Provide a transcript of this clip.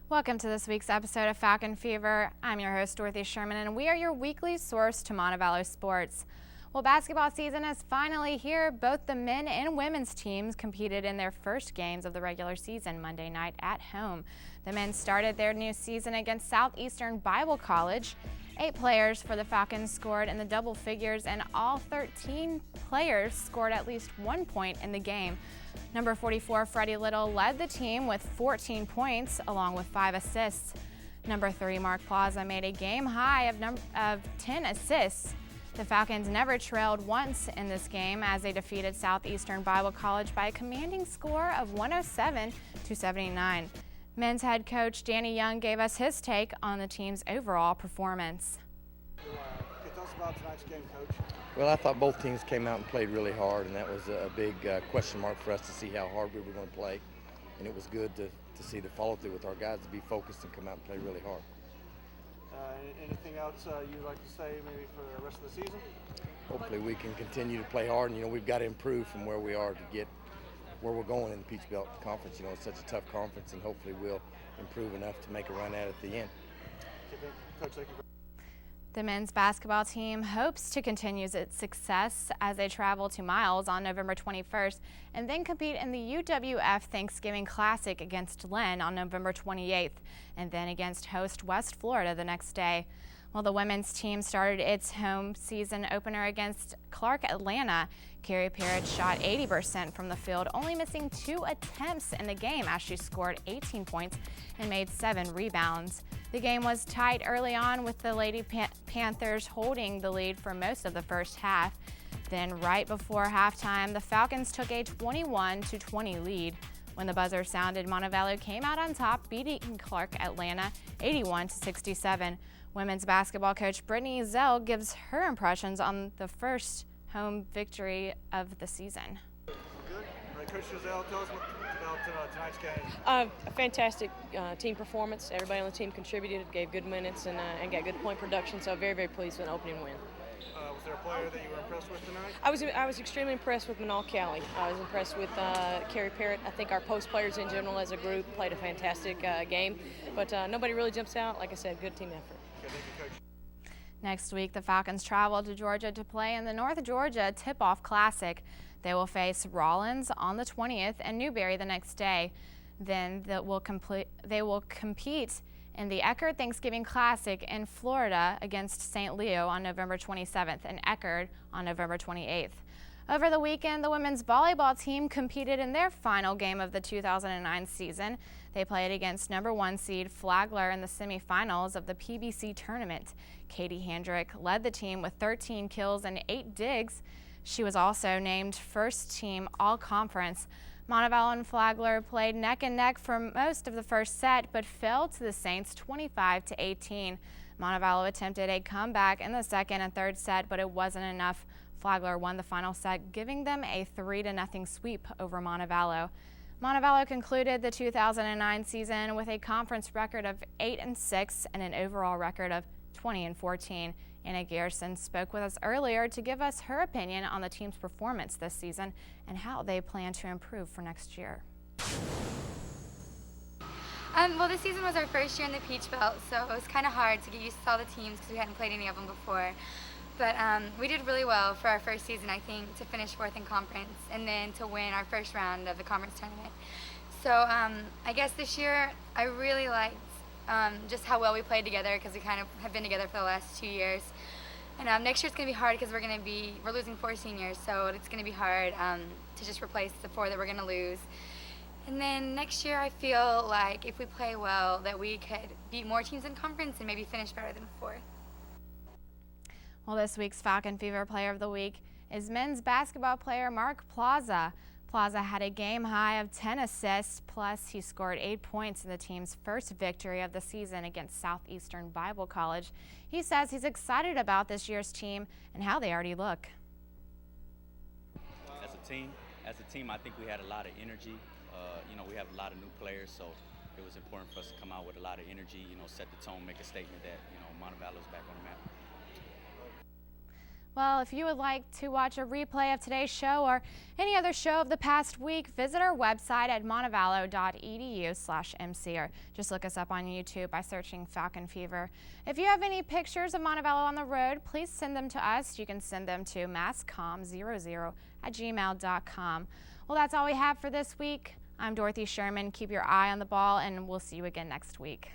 Welcome to this week's episode of Falcon Fever. I'm your host, Dorothy Sherman, and we are your weekly source to Montevallo sports. Well, basketball season is finally here. Both the men and women's teams competed in their first games of the regular season Monday night at home. The men started their new season against Southeastern Bible College. 8 players for the Falcons scored in the double figures, and all 13 players scored at least 1 point in the game. Number 44, Freddie Little, led the team with 14 points along with 5 assists. Number 3, Mark Plaza, made a game high of 10 assists. The Falcons never trailed once in this game as they defeated Southeastern Bible College by a commanding score of 107-79. Men's head coach Danny Young gave us his take on the team's overall performance. Can you tell us about tonight's game, Coach? Well, I thought both teams came out and played really hard, and that was a big question mark for us to see how hard we were going to play. And it was good to see the follow-through with our guys to be focused and come out and play really hard. Anything else you'd like to say maybe for the rest of the season? Hopefully we can continue to play hard, and, we've got to improve from where we are to get where we're going in the Peach Belt Conference. It's such a tough conference, and hopefully we'll improve enough to make a run at it at the end. Coach, thank you. The men's basketball team hopes to continue its success as they travel to Miles on November 21st and then compete in the UWF Thanksgiving Classic against Lynn on November 28th and then against host West Florida the next day. Well, the women's team started its home season opener against Clark Atlanta. Carrie Parrott shot 80% from the field, only missing 2 attempts in the game as she scored 18 points and made 7 rebounds. The game was tight early on with the Lady Panthers holding the lead for most of the first half. Then right before halftime, the Falcons took a 21-20 lead. When the buzzer sounded, Montevallo came out on top, beating Clark Atlanta 81-67. Women's basketball coach Brittany Zell gives her impressions on the first home victory of the season. Good. All right, Coach Zell, tell us about tonight's game. A fantastic team performance. Everybody on the team contributed, gave good minutes, and got good point production. So very, very pleased with an opening win. Was there a player that you were impressed with tonight? I was extremely impressed with Manal Cali. I was impressed with Carrie Parrott. I think our post players in general as a group played a fantastic game, but nobody really jumps out. Like I said, good team effort. Okay, thank you, Coach. Next week, the Falcons travel to Georgia to play in the North Georgia Tip-Off Classic. They will face Rollins on the 20th and Newberry the next day. Then they will compete in the Eckerd Thanksgiving Classic in Florida against St. Leo on November 27th and Eckerd on November 28th. Over the weekend, the women's volleyball team competed in their final game of the 2009 season. They played against number 1 seed Flagler in the semifinals of the PBC tournament. Katie Handrick led the team with 13 kills and 8 digs. She was also named first team all-conference. Montevallo and Flagler played neck and neck for most of the first set, but fell to the Saints 25-18. Montevallo attempted a comeback in the second and third set, but it wasn't enough. Flagler won the final set, giving them a 3-0 sweep over Montevallo. Montevallo concluded the 2009 season with a conference record of 8-6 and an overall record of 20-14. Anna Garrison spoke with us earlier to give us her opinion on the team's performance this season and how they plan to improve for next year. Well, this season was our first year in the Peach Belt, so it was kind of hard to get used to all the teams because we hadn't played any of them before. But we did really well for our first season, I think, to finish 4th in conference and then to win our first round of the conference tournament. So I guess this year I really liked just how well we played together because we kind of have been together for the last 2 years. And next year it's going to be hard because we're losing 4 seniors, so it's going to be hard to just replace the 4 that we're going to lose. And then next year I feel like if we play well that we could beat more teams in conference and maybe finish better than 4th. Well, this week's Falcon Fever Player of the Week is men's basketball player Mark Plaza. Plaza had a game high of 10 assists, plus he scored 8 points in the team's first victory of the season against Southeastern Bible College. He says he's excited about this year's team and how they already look. As a team, I think we had a lot of energy. We have a lot of new players, so it was important for us to come out with a lot of energy, set the tone, make a statement that, Montevallo's back on the map. Well, if you would like to watch a replay of today's show or any other show of the past week, visit our website at montevallo.edu/MC, or just look us up on YouTube by searching Falcon Fever. If you have any pictures of Montevallo on the road, please send them to us. You can send them to masscom00@gmail.com. Well, that's all we have for this week. I'm Dorothy Sherman. Keep your eye on the ball, and we'll see you again next week.